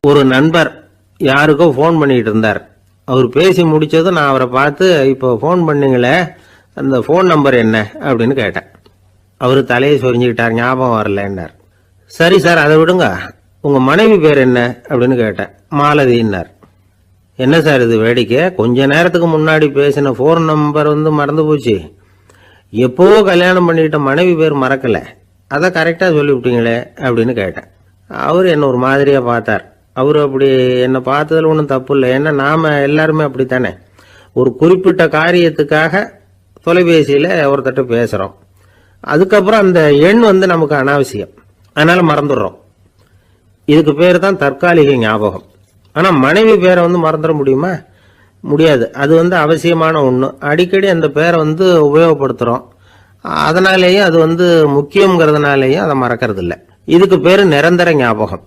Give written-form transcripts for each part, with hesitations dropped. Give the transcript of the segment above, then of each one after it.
ஒரு நண்பர் யாருக்கோ ஃபோன் பண்ணிட்டு இருந்தார். அவர் பேசி முடிச்சதும் நான் அவரை பார்த்து, இப்போ ஃபோன் பண்ணீங்களே, அந்த ஃபோன் நம்பர் என்ன அப்படின்னு கேட்டேன். அவர் தலையை சொரிஞ்சுக்கிட்டார். ஞாபகம் வரலன்னார். சரி சார், அதை விடுங்க, உங்க மனைவி பேர் என்ன அப்படின்னு கேட்டேன். மாலதின்னார். என்ன சார் இது வேடிக்கை, கொஞ்ச நேரத்துக்கு முன்னாடி பேசின ஃபோன் நம்பர் மறந்து போச்சு. எப்போவோ கல்யாணம் பண்ணிக்கிட்ட மனைவி பேர் மறக்கல, அதை கரெக்டாக சொல்லிவிட்டீங்களே அப்படின்னு கேட்டேன். அவர் என்ன ஒரு மாதிரியாக பார்த்தார். அவர் அப்படி என்னை பார்த்ததில் ஒன்றும் தப்பு இல்லை. ஏன்னா நாம் எல்லாருமே அப்படித்தானே, ஒரு குறிப்பிட்ட காரியத்துக்காக தொலைபேசியில் ஒருத்தட்ட பேசுகிறோம். அதுக்கப்புறம் அந்த எண் நமக்கு அனாவசியம், அதனால் மறந்துடுறோம். இதுக்கு பேர் தான் தற்காலிக ஞாபகம். ஆனால் மனைவி பேரை மறந்துட முடியுமா? முடியாது. அது அவசியமான ஒன்று. அடிக்கடி அந்த பேரை உபயோகப்படுத்துகிறோம். அதனாலேயும் அது முக்கியங்கிறதுனாலேயும் அதை மறக்கிறது இல்லை. இதுக்கு பேர் நிரந்தர ஞாபகம்.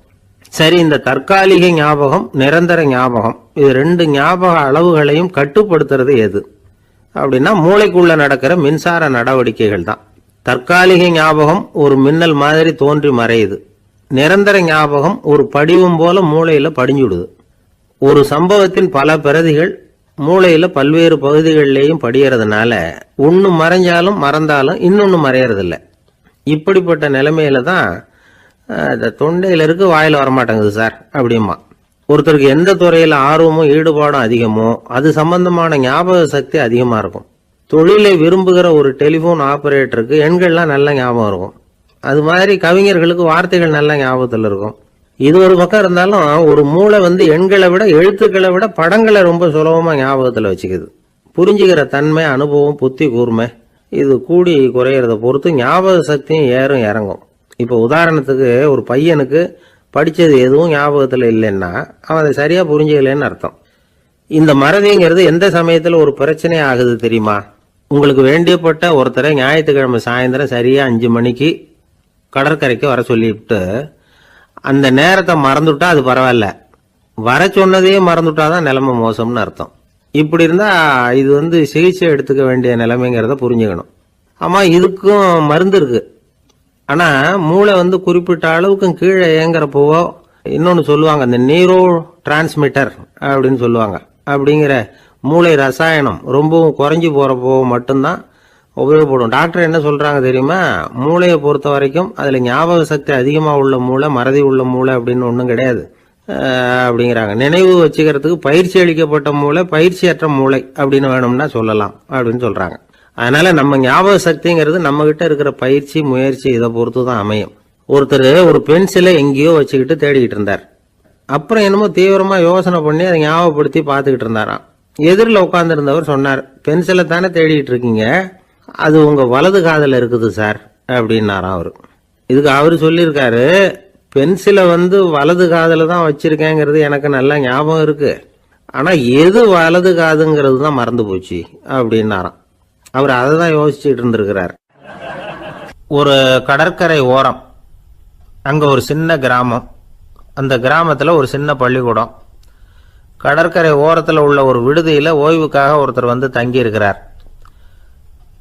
சரி, இந்த தற்காலிக ஞாபகம், நிரந்தர ஞாபகம், இது ரெண்டு ஞாபக அளவுகளையும் கட்டுப்படுத்துறது எது அப்படின்னா மூளைக்குள்ள நடக்கிற மின்சார நடவடிக்கைகள் தான். தற்காலிக ஞாபகம் ஒரு மின்னல் மாதிரி தோன்றி மறையுது. நிரந்தர ஞாபகம் ஒரு படிவம் போல மூளையில படிஞ்சுடுது. ஒரு சம்பவத்தின் பல பிரதிகள் மூளையில பல்வேறு பகுதிகளிலேயும் படியறதுனால ஒன்னு மறைஞ்சாலும் மறந்தாலும் இன்னொன்னு மறையறதில்லை. இப்படிப்பட்ட நிலைமையில தான் தொண்டையில இருக்கு, வாயில வரமாட்டேங்குது சார் அப்படிமா. ஒருத்தருக்கு எந்த துறையில ஆர்வமும் ஈடுபாடும் அதிகமோ அது சம்பந்தமான ஞாபக சக்தி அதிகமா இருக்கும். தொழிலை விரும்புகிற ஒரு டெலிபோன் ஆபரேட்டருக்கு எண்கள்லாம் நல்ல ஞாபகம் இருக்கும். அது மாதிரி கவிஞர்களுக்கு வார்த்தைகள் நல்ல ஞாபகத்தில் இருக்கும். இது ஒரு பக்கம் இருந்தாலும் ஒரு மூளை எண்களை விட எழுத்துக்களை விட படங்களை ரொம்ப சுலபமா ஞாபகத்தில் வச்சுக்குது. புரிஞ்சுக்கிற தன்மை, அனுபவம், புத்தி கூர்மை இது கூடி குறையிறத பொறுத்து ஞாபக சக்தியும் ஏறும் இறங்கும். இப்போ உதாரணத்துக்கு ஒரு பையனுக்கு படித்தது எதுவும் ஞாபகத்தில் இல்லைன்னா அவன் அதை சரியாக புரிஞ்சுக்கலன்னு அர்த்தம். இந்த மறதிங்கிறது எந்த சமயத்தில் ஒரு பிரச்சனை ஆகுது தெரியுமா? உங்களுக்கு வேண்டியப்பட்ட ஒருத்தரை ஞாயிற்றுக்கிழமை சாயந்தரம் சரியாக 5 மணிக்கு கடற்கரைக்கு வர சொல்லிவிட்டு அந்த நேரத்தை மறந்துட்டா அது பரவாயில்ல, வர சொன்னதையே மறந்துட்டாதான் நிலைமை மோசம்னு அர்த்தம். இப்படி இருந்தால் இது சிகிச்சை எடுத்துக்க வேண்டிய நிலைமைங்கிறத புரிஞ்சுக்கணும். ஆமாம், இதுக்கும் மருந்து இருக்கு. ஆனால் மூளை குறிப்பிட்ட அளவுக்கும் கீழே இயங்குறப்போவோ இன்னொன்று சொல்லுவாங்க, இந்த நியூரோ டிரான்ஸ்மிட்டர் அப்படின்னு சொல்லுவாங்க. அப்படிங்கிற மூளை ரசாயனம் ரொம்பவும் குறைஞ்சி போகிறப்போ மட்டும்தான் உபயோகப்படும். டாக்டர் என்ன சொல்கிறாங்க தெரியுமா? மூளையை பொறுத்த வரைக்கும் அதில் ஞாபக சக்தி அதிகமாக உள்ள மூளை, மறதி உள்ள மூளை அப்படின்னு ஒன்றும் கிடையாது அப்படிங்கிறாங்க. நினைவு வச்சுக்கிறதுக்கு பயிற்சி அளிக்கப்பட்ட மூளை, பயிற்சியற்ற மூளை அப்படின்னு வேணும்னா சொல்லலாம் அப்படின்னு சொல்கிறாங்க. அதனால நம்ம ஞாபக சக்திங்கிறது நம்ம கிட்ட இருக்கிற பயிற்சி, முயற்சி இதை பொறுத்து தான் அமையும். ஒருத்தர் ஒரு பென்சிலை எங்கேயோ வச்சுக்கிட்டு தேடிக்கிட்டு இருந்தார். அப்புறம் என்னமோ தீவிரமா யோசனை பண்ணி அதை ஞாபகப்படுத்தி பார்த்துக்கிட்டு இருந்தாராம். எதிரில் உட்காந்துருந்தவர் சொன்னார், பென்சிலை தானே தேடிக்கிட்டு இருக்கீங்க, அது உங்க வலது காதில் இருக்குது சார் அப்படின்னாராம் அவரு. இதுக்கு அவரு சொல்லியிருக்காரு, பென்சிலை வலது காதில் தான் வச்சிருக்கேங்கிறது எனக்கு நல்லா ஞாபகம் இருக்கு, ஆனா எது வலது காதுங்கிறது தான் மறந்து போச்சு அப்படின்னாராம். அவர் அதை தான் யோசிச்சுட்டு இருந்திருக்கிறார். ஒரு கடற்கரை ஓரம், அங்க ஒரு சின்ன கிராமம். அந்த கிராமத்துல ஒரு சின்ன பள்ளிக்கூடம். கடற்கரை ஓரத்தில் உள்ள ஒரு விடுதியில ஓய்வுக்காக ஒருத்தர் தங்கி இருக்கிறார்.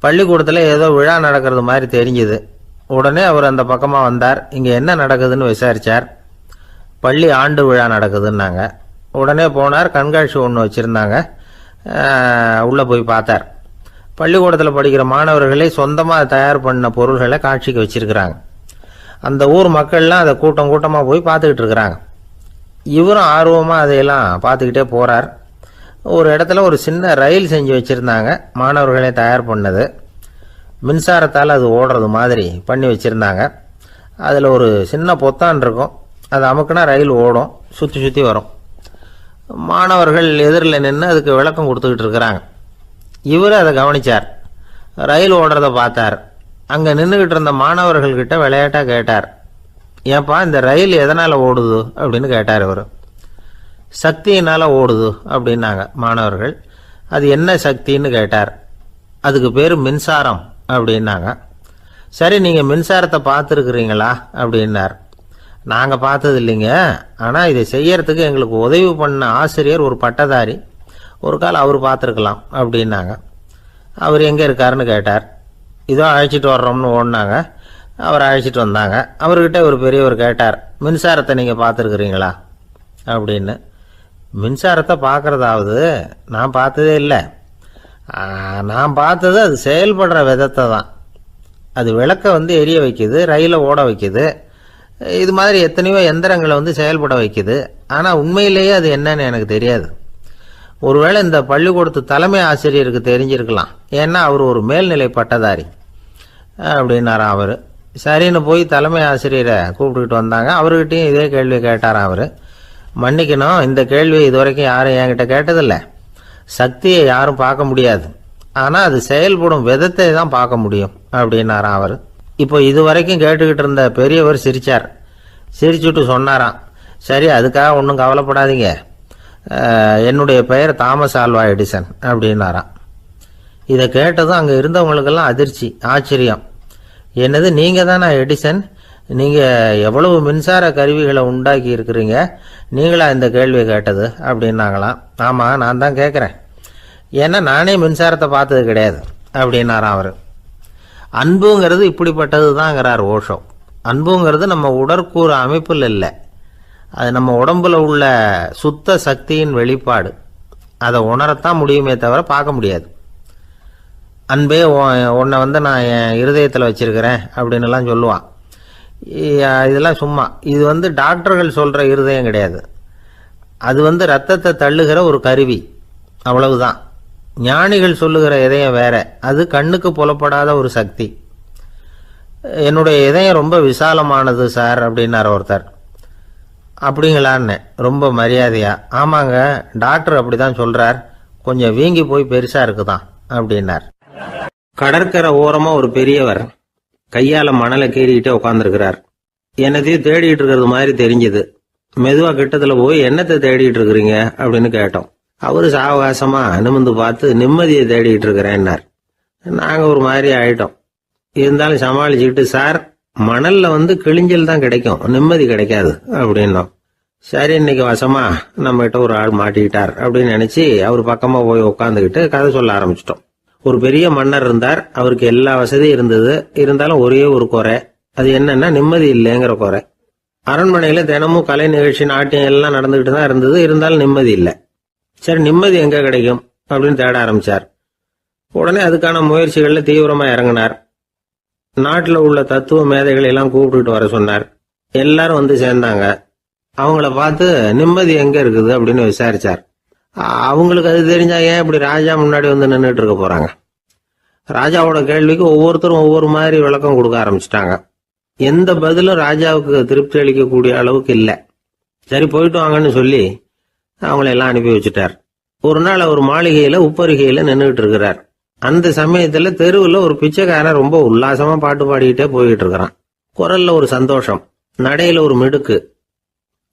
பள்ளிக்கூடத்துல ஏதோ விழா நடக்கிறது மாதிரி தெரிஞ்சுது. உடனே அவர் அந்த பக்கமா வந்தார். இங்க என்ன நடக்குதுன்னு விசாரிச்சார். பள்ளி ஆண்டு விழா நடக்குதுன்னாங்க. உடனே போனார். கண்காட்சி ஒன்று வச்சிருந்தாங்க. உள்ள போய் பார்த்தார். பள்ளிக்கூடத்தில் படிக்கிற மாணவர்களே சொந்தமாக தயார் பண்ண பொருள்களை காட்சிக்கு வச்சிருக்கிறாங்க. அந்த ஊர் மக்கள்லாம் அதை கூட்டம் கூட்டமாக போய் பார்த்துக்கிட்டு இருக்கிறாங்க. இவரும் ஆர்வமாக அதையெல்லாம் பார்த்துக்கிட்டே போகிறார். ஒரு இடத்துல ஒரு சின்ன ரயில் செஞ்சு வச்சுருந்தாங்க, மாணவர்களே தயார் பண்ணது. மின்சாரத்தால் அது ஓடுறது மாதிரி பண்ணி வச்சுருந்தாங்க. அதில் ஒரு சின்ன பொத்தான் இருக்கும், அது அமுக்குனா ரயில் ஓடும், சுற்றி சுற்றி வரும். மாணவர்கள் எதிரில் நின்று அதுக்கு விளக்கம் கொடுத்துக்கிட்டு இருக்கிறாங்க. இவர் அதை கவனிச்சார். ரயில் ஓடுறத பார்த்தார். அங்கே நின்றுக்கிட்டு இருந்த மாணவர்கள்கிட்ட விளையாட்டாக கேட்டார், ஏன்பா இந்த ரயில் எதனால் ஓடுது அப்படின்னு கேட்டார் இவர். சக்தியினால் ஓடுது அப்படின்னாங்க மாணவர்கள். அது என்ன சக்தின்னு கேட்டார். அதுக்கு பேர் மின்சாரம் அப்படின்னாங்க. சரி, நீங்கள் மின்சாரத்தை பார்த்துருக்குறீங்களா அப்படின்னார். நாங்கள் பார்த்தது இல்லைங்க, ஆனால் இதை செய்யறதுக்கு எங்களுக்கு உதவி பண்ண ஆசிரியர் ஒரு பட்டதாரி, ஒரு கால் அவர் பார்த்துருக்கலாம் அப்படின்னாங்க. அவர் எங்கே இருக்காருன்னு கேட்டார். இதோ அழைச்சிட்டு வர்றோம்னு ஓடினாங்க. அவர் அழைச்சிட்டு வந்தாங்க. அவர்கிட்ட ஒரு பெரியவர் கேட்டார், மின்சாரத்தை நீங்கள் பார்த்துருக்குறீங்களா? அப்படின்னு. மின்சாரத்தை பார்க்கறதாவது நான் பார்த்ததே இல்லை. நான் பார்த்தது அது செயல்படுற விதத்தை தான். அது விளக்கை எரிய வைக்குது, ரயிலை ஓட வைக்குது, இது மாதிரி எத்தனையோ எந்திரங்களை செயல்பட வைக்குது. ஆனால் உண்மையிலேயே அது என்னன்னு எனக்கு தெரியாது. ஒருவேளை இந்த பள்ளிக்கூடத்து தலைமை ஆசிரியருக்கு தெரிஞ்சிருக்கலாம், ஏன்னா அவர் ஒரு மேல்நிலை பட்டதாரி அப்படின்னாராம் அவர். சரின்னு போய் தலைமை ஆசிரியரை கூப்பிட்டுக்கிட்டு வந்தாங்க. அவர்கிட்டையும் இதே கேள்வி கேட்டாராம் அவர். மன்னிக்கணும், இந்த கேள்வி இதுவரைக்கும் யாரும் என்கிட்ட கேட்டதில்லை. சக்தியை யாரும் பார்க்க முடியாது, ஆனால் அது செயல்படும் விதத்தை தான் பார்க்க முடியும் அப்படின்னாராம் அவர். இப்போ இதுவரைக்கும் கேட்டுக்கிட்டு இருந்த பெரியவர் சிரித்தார். சிரிச்சுட்டு சொன்னாராம், சரி, அதுக்காக ஒன்றும் கவலைப்படாதீங்க, என்னுடைய பெயர் தாமஸ் ஆல்வா எடிசன் அப்படின்னாராம். இதை கேட்டதும் அங்கே இருந்தவங்களுக்கெல்லாம் அதிர்ச்சி, ஆச்சரியம். என்னது, நீங்கள் தானா எடிசன்? நீங்கள் எவ்வளவு மின்சார கருவிகளை உண்டாக்கி இருக்கிறீங்க, நீங்களா இந்த கேள்வியை கேட்டது அப்படின்னாங்களாம். ஆமாம், நான் தான் கேட்குறேன், ஏன்னா நானே மின்சாரத்தை பார்த்தது கிடையாது அப்படின்னாராம் அவர். அன்புங்கிறது இப்படிப்பட்டது தான்ங்கிறார் ஓஷோ. அன்புங்கிறது நம்ம உடற்கூறு அமைப்பில் இல்லை, அது நம்ம உடம்புல உள்ள சுத்த சக்தியின் வெளிப்பாடு. அதை உணரத்தான் முடியுமே தவிர பார்க்க முடியாது. அன்பே உன்னை நான் என் இருதயத்தில் வச்சிருக்கிறேன் அப்படின்னுலாம் சொல்லுவான். இதெல்லாம் சும்மா. இது டாக்டர்கள் சொல்கிற இருதயம் கிடையாது. அது ரத்தத்தை தள்ளுகிற ஒரு கருவி, அவ்வளவுதான். ஞானிகள் சொல்லுகிற இதயம் வேற, அது கண்ணுக்கு புலப்படாத ஒரு சக்தி. என்னுடைய இதயம் ரொம்ப விசாலமானது சார் அப்படின்னார் ஒருத்தர். அப்படிங்களான்னு ரொம்ப மரியாதையா, ஆமாங்க, டாக்டர் அப்படிதான் சொல்றார், கொஞ்சம் வீங்கி போய் பெருசா இருக்குதான் அப்படின்னார். கடற்கரை ஓரமா ஒரு பெரியவர் கையால மணலை கீறிக்கிட்டே உட்காந்துருக்கிறார். என்னத்தையும் தேடிட்டு இருக்கிறது மாதிரி தெரிஞ்சது. மெதுவா கிட்டத்துல போய் என்னத்தை தேடிட்டு இருக்கிறீங்க அப்படின்னு கேட்டோம். அவரு சாவகாசமா நிமிந்து பார்த்து நிம்மதியை தேடிட்டு இருக்கிறேன்னார். நாங்க ஒரு மாதிரி ஆயிட்டோம். இருந்தாலும் சமாளிச்சுக்கிட்டு, சார், மணல்ல கிழிஞ்சல் தான் கிடைக்கும், நிம்மதி கிடைக்காது அப்படின்னோம். சரி, இன்னைக்கு வசமா நம்ம கிட்ட ஒரு ஆள் மாட்டிக்கிட்டார் அப்படின்னு நினைச்சு அவர் பக்கமா போய் உட்காந்துக்கிட்டு கதை சொல்ல ஆரம்பிச்சிட்டோம். ஒரு பெரிய மன்னர் இருந்தார். அவருக்கு எல்லா வசதியும் இருந்தது. இருந்தாலும் ஒரே ஒரு குறை. அது என்னன்னா நிம்மதி இல்லைங்கிற குறை. அரண்மனையில தினமும் கலை நிகழ்ச்சி, நாட்டியம் எல்லாம் நடந்துகிட்டு தான் இருந்தது. இருந்தாலும் நிம்மதி இல்லை. சரி, நிம்மதி எங்க கிடைக்கும் அப்படின்னு தேட ஆரம்பிச்சார். உடனே அதுக்கான முயற்சிகள்ல தீவிரமா இறங்கினார். நாட்டில் உள்ள தத்துவ மேதைகளை எல்லாம் கூப்பிட்டுட்டு வர சொன்னார். எல்லாரும் சேர்ந்தாங்க. அவங்கள பார்த்து நிம்மதி எங்க இருக்குது அப்படின்னு விசாரிச்சார். அவங்களுக்கு அது தெரிஞ்சா ஏன் இப்படி ராஜா முன்னாடி நின்றுட்டு இருக்க போறாங்க? ராஜாவோட கேள்விக்கு ஒவ்வொருத்தரும் ஒவ்வொரு மாதிரி விளக்கம் கொடுக்க ஆரம்பிச்சிட்டாங்க. எந்த பதிலும் ராஜாவுக்கு திருப்தி அளிக்கக்கூடிய அளவுக்கு இல்லை. சரி, போயிட்டு வாங்கன்னு சொல்லி அவங்கள எல்லாம் அனுப்பி வச்சுட்டார். ஒரு நாள் அவர் மாளிகையில உப்பருகையில நின்றுட்டு இருக்கிறார். அந்த சமயத்துல தெருவுல ஒரு பிச்சைக்காரன் ரொம்ப உல்லாசமா பாட்டு பாடிக்கிட்டே போய்கிட்டு இருக்கிறான். குரல்ல ஒரு சந்தோஷம், நடையில ஒரு மிடுக்கு.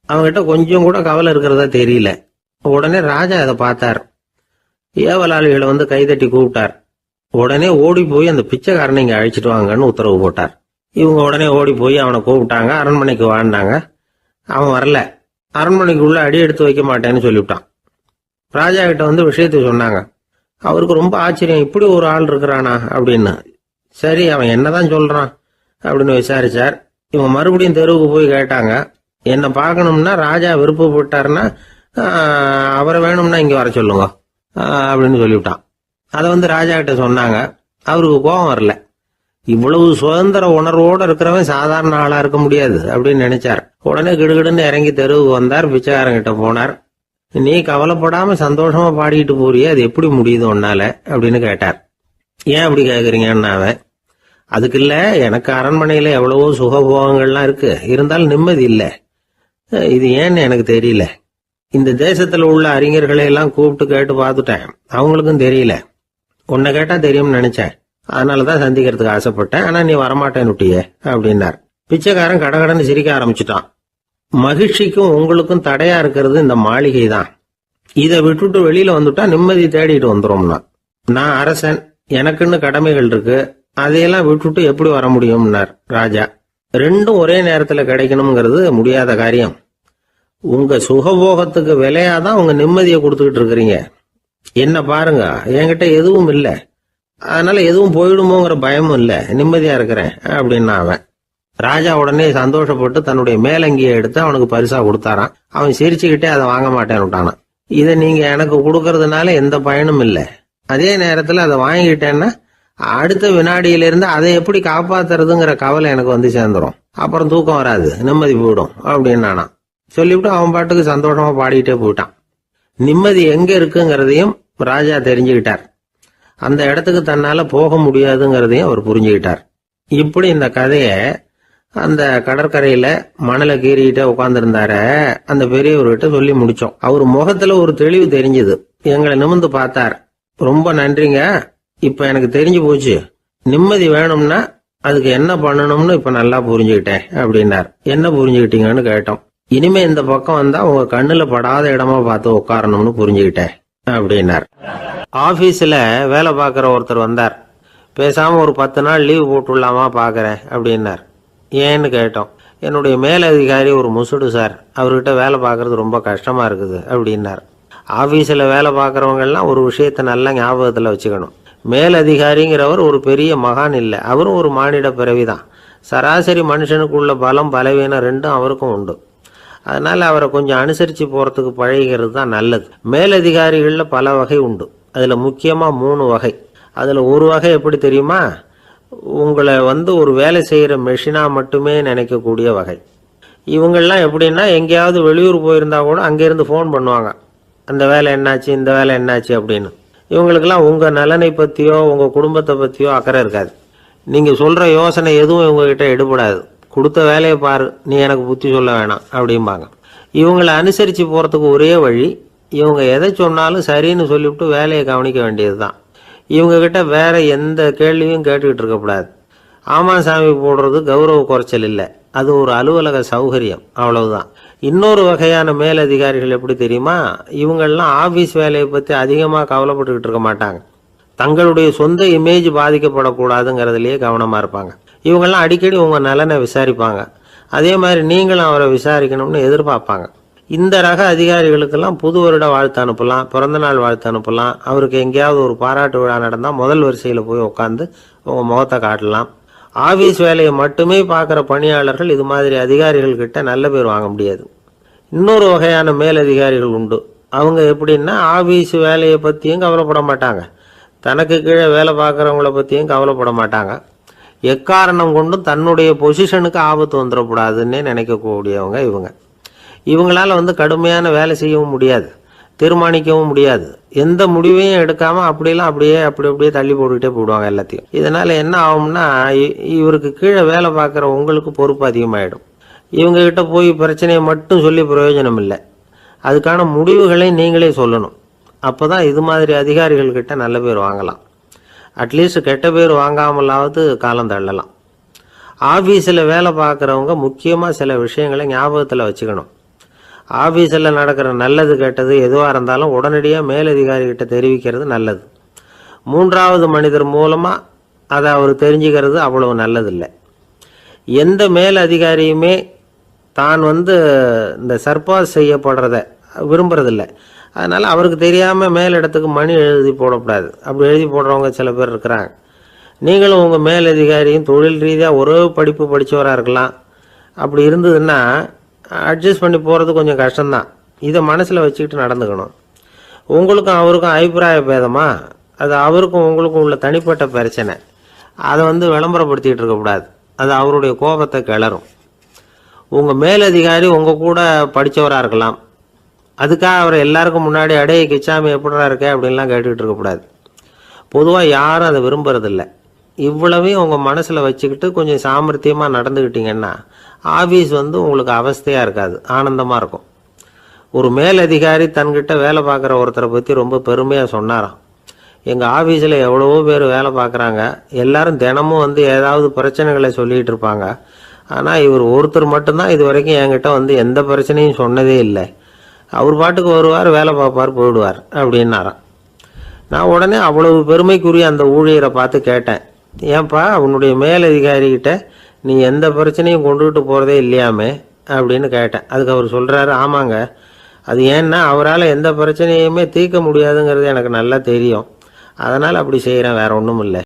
அவங்ககிட்ட கொஞ்சம் கூட கவலை இருக்கிறதா தெரியல. உடனே ராஜா அதை பார்த்தார். ஏவலாளிகளை கைதட்டி கூப்பிட்டார். உடனே ஓடி போய் அந்த பிச்சைக்காரனை இங்க அழைச்சிட்டு வாங்கன்னு உத்தரவு போட்டார். இவங்க உடனே ஓடி போய் அவனை கூப்பிட்டாங்க. அரண்மனைக்கு வாழ்ந்தாங்க. அவன் வரல. அரண்மனைக்குள்ள அடி எடுத்து வைக்க மாட்டேன்னு சொல்லிவிட்டான். ராஜா கிட்ட விஷயத்தை சொன்னாங்க. அவருக்கு ரொம்ப ஆச்சரியம், இப்படி ஒரு ஆள் இருக்கிறானா அப்படின்னு. சரி, அவன் என்னதான் சொல்றான் அப்படின்னு விசாரிச்சார். இவங்க மறுபடியும் தெருவுக்கு போய் கேட்டாங்க. என்ன பார்க்கணும்னா ராஜா விருப்பப்பட்டாருன்னா அவரை வேணும்னா இங்க வர சொல்லுங்க அப்படின்னு சொல்லிவிட்டான். அதை ராஜா கிட்ட சொன்னாங்க. அவருக்கு கோபம் வரல. இவ்வளவு சுதந்திர உணர்வோடு இருக்கிறவன் சாதாரண ஆளா இருக்க முடியாது அப்படின்னு நினைச்சார். உடனே கிடுகிடுன்னு இறங்கி தெருவுக்கு வந்தார். பிச்சைக்காரங்கிட்ட போனார். நீ கவலைப்படாம சந்தோஷமா பாடிக்கிட்டு போறியே, அது எப்படி முடியுது உன்னால அப்படின்னு கேட்டார். ஏன் அப்படி கேக்குறீங்கன்னா, அவன் அதுக்கு இல்ல, எனக்கு அரண்மனையில எவ்வளவோ சுகபோகங்கள்லாம் இருக்கு, இருந்தாலும் நிம்மதி இல்லை. இது ஏன்னு எனக்கு தெரியல. இந்த தேசத்துல உள்ள அறிஞர்களை எல்லாம் கூப்பிட்டு கேட்டு பார்த்துட்டேன், அவங்களுக்கும் தெரியல. உன்னை கேட்டா தெரியும்னு நினைச்சேன், அதனாலதான் சந்திக்கிறதுக்கு ஆசைப்பட்டேன், ஆனா நீ வரமாட்டேன்னுட்டியே அப்படின்னார். பிச்சைக்காரன் கடகடன்னு சிரிக்க ஆரம்பிச்சுட்டான். மகிழ்ச்சிக்கும் உங்களுக்கும் தடையா இருக்கிறது இந்த மாளிகை தான். இதை விட்டுட்டு வெளியில வந்துட்டா நிம்மதி தேடிட்டு வந்துடும்னா. நான் அரசன், எனக்குன்னு கடமைகள் இருக்கு, அதையெல்லாம் விட்டுட்டு எப்படி வர முடியும்னார் ராஜா. ரெண்டும் ஒரே நேரத்துல கிடைக்கணுங்கிறது முடியாத காரியம். உங்க சுகபோகத்துக்கு விலையாதான் உங்க நிம்மதியை கொடுத்துக்கிட்டு இருக்கிறீங்க. என்ன பாருங்க, என்கிட்ட எதுவும் இல்லை, அதனால எதுவும் போயிடுமோங்கிற பயமும் இல்லை, நிம்மதியா இருக்கிறேன் அப்படின்னா அவன். ராஜா உடனே சந்தோஷப்பட்டு தன்னுடைய மேலங்கியை எடுத்து அவனுக்கு பரிசா கொடுத்தாராம். அவன் சிரிச்சுக்கிட்டே அதை வாங்க மாட்டேன்னு விட்டானான். இதை நீங்க எனக்கு கொடுக்கறதுனால எந்த பயனும் இல்லை. அதே நேரத்துல அதை வாங்கிட்டேன்னா அடுத்த வினாடியிலிருந்து அதை எப்படி காப்பாத்துறதுங்கிற கவலை எனக்கு வந்து சேர்ந்துரும். அப்புறம் தூக்கம் வராது, நிம்மதி போயிடும் அப்படின்னு சொல்லிவிட்டு அவன் பாட்டுக்கு சந்தோஷமா பாடிக்கிட்டே போயிட்டான். நிம்மதி எங்க இருக்குங்கிறதையும் ராஜா தெரிஞ்சுக்கிட்டார். அந்த இடத்துக்கு தன்னால போக முடியாதுங்கிறதையும் அவர் புரிஞ்சுக்கிட்டார். இப்படி இந்த கதைய அந்த கடற்கரையில மணலை கீறிக்கிட்டே உட்கார்ந்துருந்தார அந்த பெரியவர்கிட்ட சொல்லி முடிச்சோம். அவர் முகத்துல ஒரு தெளிவு தெரிஞ்சது. எங்களை நிமிர்ந்து பார்த்தார். ரொம்ப நன்றிங்க, இப்ப எனக்கு தெரிஞ்சு போச்சு. நிம்மதி வேணும்னா அதுக்கு என்ன பண்ணணும்னு இப்ப நல்லா புரிஞ்சுக்கிட்டேன் அப்படின்னார். என்ன புரிஞ்சுக்கிட்டீங்கன்னு கேட்டோம். இனிமே இந்த பக்கம் வந்தா உங்க கண்ணுல படாத இடமா பார்த்து உட்காரணும்னு புரிஞ்சுக்கிட்டேன் அப்படின்னார். ஆபீஸ்ல வேலை பார்க்கிற ஒருத்தர் வந்தார். பேசாம ஒரு 10 நாள் லீவ் போட்டுடலாமா பாக்குறேன் அப்படின்னார். ஏன்னு கேட்டோம். என்னுடைய மேலதிகாரி ஒரு முசுடு சார், அவர்கிட்ட வேலை பார்க்கறது ரொம்ப கஷ்டமா இருக்குது அப்படின்னார். ஆபீஸ்ல வேலை பார்க்கறவங்க எல்லாம் ஒரு விஷயத்த நல்லா ஞாபகத்துல வச்சுக்கணும். மேலதிகாரிங்கிறவர் ஒரு பெரிய மகான் இல்லை, அவரும் ஒரு மானிட பிறவிதான். சராசரி மனுஷனுக்குள்ள பலம் பலவீனம் ரெண்டும் அவருக்கும் உண்டு. அதனால அவரை கொஞ்சம் அனுசரிச்சு போறதுக்கு பழகிறது தான் நல்லது. மேலதிகாரிகள்ல பல வகை உண்டு. அதுல முக்கியமா 3 வகை. அதுல ஒரு வகை எப்படி தெரியுமா? உங்களை ஒரு வேலை செய்யற மெஷினா மட்டுமே நினைக்கக்கூடிய வகை. இவங்கெல்லாம் எப்படின்னா, எங்கேயாவது வெளியூர் போயிருந்தா கூட அங்கிருந்து ஃபோன் பண்ணுவாங்க, அந்த வேலை என்னாச்சு, இந்த வேலை என்னாச்சு அப்படின்னு. இவங்களுக்கெல்லாம் உங்க நலனை பத்தியோ உங்க குடும்பத்தை பத்தியோ அக்கறை இருக்காது. நீங்க சொல்ற யோசனை எதுவும் இவங்ககிட்ட எடுபடாது. கொடுத்த வேலையை பாரு, நீ எனக்கு புத்தி சொல்ல வேணாம் அப்படிம்பாங்க. இவங்களை அனுசரிச்சு போறதுக்கு ஒரே வழி, இவங்க எதை சொன்னாலும் சரின்னு சொல்லிவிட்டு வேலையை கவனிக்க வேண்டியதுதான். இவங்க கிட்ட வேற எந்த கேள்வியும் கேட்டுக்கிட்டு இருக்கக்கூடாது. ஆமா சாமி போடுறது கௌரவ குறைச்சல் இல்லை, அது ஒரு அலுவலக சௌகரியம், அவ்வளவுதான். இன்னொரு வகையான மேலதிகாரிகள் எப்படி தெரியுமா? இவங்கெல்லாம் ஆபீஸ் வேலையை பத்தி அதிகமா கவலைப்பட்டுக்கிட்டு இருக்க மாட்டாங்க. தங்களுடைய சொந்த இமேஜ் பாதிக்கப்படக்கூடாதுங்கிறதுலயே கவனமா இருப்பாங்க. இவங்கெல்லாம் அடிக்கடி உங்க நலனை விசாரிப்பாங்க. அதே மாதிரி நீங்களும் அவரை விசாரிக்கணும்னு எதிர்பார்ப்பாங்க. இந்த ரக அதிகாரிகளுக்கெல்லாம் புது வருட வாழ்த்து அனுப்பலாம், பிறந்தநாள் வாழ்த்து அனுப்பலாம். அவருக்கு எங்கேயாவது ஒரு பாராட்டு விழா நடந்தால் முதல் வரிசையில் போய் உட்காந்து உங்கள் முகத்தை காட்டலாம். ஆபீஸ் வேலையை மட்டுமே பார்க்குற பணியாளர்கள் இது மாதிரி அதிகாரிகள் கிட்ட நல்ல பேர் வாங்க முடியாது. இன்னொரு வகையான மேலதிகாரிகள் உண்டு. அவங்க எப்படின்னா, ஆபீஸ் வேலையை பற்றியும் கவலைப்பட மாட்டாங்க, தனக்கு கீழே வேலை பார்க்குறவங்கள பற்றியும் கவலைப்பட மாட்டாங்க. எக்காரணம் கொண்டும் தன்னுடைய பொசிஷனுக்கு ஆபத்து வந்துடக்கூடாதுன்னே நினைக்கக்கூடியவங்க இவங்க. இவங்களால கடுமையான வேலை செய்யவும் முடியாது, தீர்மானிக்கவும் முடியாது. எந்த முடிவையும் எடுக்காம அப்படியே தள்ளி போட்டுக்கிட்டே போடுவாங்க எல்லாத்தையும். இதனால என்ன ஆகும்னா, இவருக்கு கீழே வேலை பார்க்குற உங்களுக்கு பொறுப்பு அதிகமாயிடும். இவங்க கிட்ட போய் பிரச்சனையை மட்டும் சொல்லி பிரயோஜனம் இல்லை, அதுக்கான முடிவுகளை நீங்களே சொல்லணும். அப்போதான் இது மாதிரி அதிகாரிகள் கிட்ட நல்ல பேர் வாங்கலாம். அட்லீஸ்ட் கெட்ட பேர் வாங்காமலாவது காலம் தள்ளலாம். ஆபீஸில் வேலை பார்க்குறவங்க முக்கியமாக சில விஷயங்களை ஞாபகத்தில் வச்சுக்கணும். ஆபீஸில் நடக்கிற நல்லது கெட்டது எதுவாக இருந்தாலும் உடனடியாக மேலதிகாரிகிட்ட தெரிவிக்கிறது நல்லது. 3வது மனிதர் மூலமாக அதை அவர் தெரிஞ்சுக்கிறது அவ்வளவு நல்லதில்லை. எந்த மேலதிகாரியுமே தான் இந்த சர்பாஸ் செய்யப்படுறத விரும்புறதில்லை. அதனால் அவருக்கு தெரியாமல் மேலிடத்துக்கு மணி எழுதி போடக்கூடாது. அப்படி எழுதி போடுறவங்க சில பேர் இருக்கிறாங்க. நீங்களும் உங்கள் மேலதிகாரியும் தொழில் ரீதியாக ஒரே படிப்பு படித்தவராக இருக்கலாம். அப்படி இருந்ததுன்னா அட்ஜஸ்ட் பண்ணி போகிறது கொஞ்சம் கஷ்டம்தான். இதை மனசில் வச்சுக்கிட்டு நடந்துக்கணும். உங்களுக்கும் அவருக்கும் அபிப்பிராய பேதமா, அது அவருக்கும் உங்களுக்கும் உள்ள தனிப்பட்ட பிரச்சனை. அதை விளம்பரப்படுத்திக்கிட்டு இருக்கக்கூடாது. அது அவருடைய கோபத்தை கிளறும். உங்கள் மேலதிகாரி உங்கள் கூட படித்தவராக இருக்கலாம். அதுக்காக அவர் எல்லாருக்கும் முன்னாடி அடைய கிச்சாமி எப்படிடா இருக்க அப்படின்லாம் கேட்டுக்கிட்டு இருக்கக்கூடாது. பொதுவாக யாரும் அதை விரும்புறதில்லை. இவ்வளவையும் உங்கள் மனசில் வச்சுக்கிட்டு கொஞ்சம் சாமர்த்தியமாக நடந்துக்கிட்டீங்கன்னா ஆஃபீஸ் உங்களுக்கு அவஸ்தையாக இருக்காது, ஆனந்தமாக இருக்கும். ஒரு மேலதிகாரி தன்கிட்ட வேலை பார்க்குற ஒருத்தரை பற்றி ரொம்ப பெருமையாக சொன்னாராம். எங்கள் ஆஃபீஸில் எவ்வளவோ பேர் வேலை பார்க்குறாங்க, எல்லாரும் தினமும் ஏதாவது பிரச்சனைகளை சொல்லிகிட்டு இருப்பாங்க. ஆனால் இவர் ஒருத்தர் மட்டும்தான் இது வரைக்கும் என்கிட்ட எந்த பிரச்சனையும் சொன்னதே இல்லை. அவர் பாட்டுக்கு வருவார், வேலை பார்ப்பார், போயிடுவார் அப்படின்னாராம். நான் உடனே அவ்வளவு பெருமைக்குரிய அந்த ஊழியரை பார்த்து கேட்டேன், ஏன்பா உன்னுடைய மேலதிகாரிகிட்ட நீ எந்த பிரச்சனையும் கொண்டுகிட்டு போகிறதே இல்லையாமே அப்படின்னு கேட்டேன். அதுக்கு அவர் சொல்கிறாரு, ஆமாங்க, அது ஏன்னா அவரால் எந்த பிரச்சனையுமே தீர்க்க முடியாதுங்கிறது எனக்கு நல்லா தெரியும், அதனால் அப்படி செய்கிறேன், வேற ஒன்றும் இல்லை.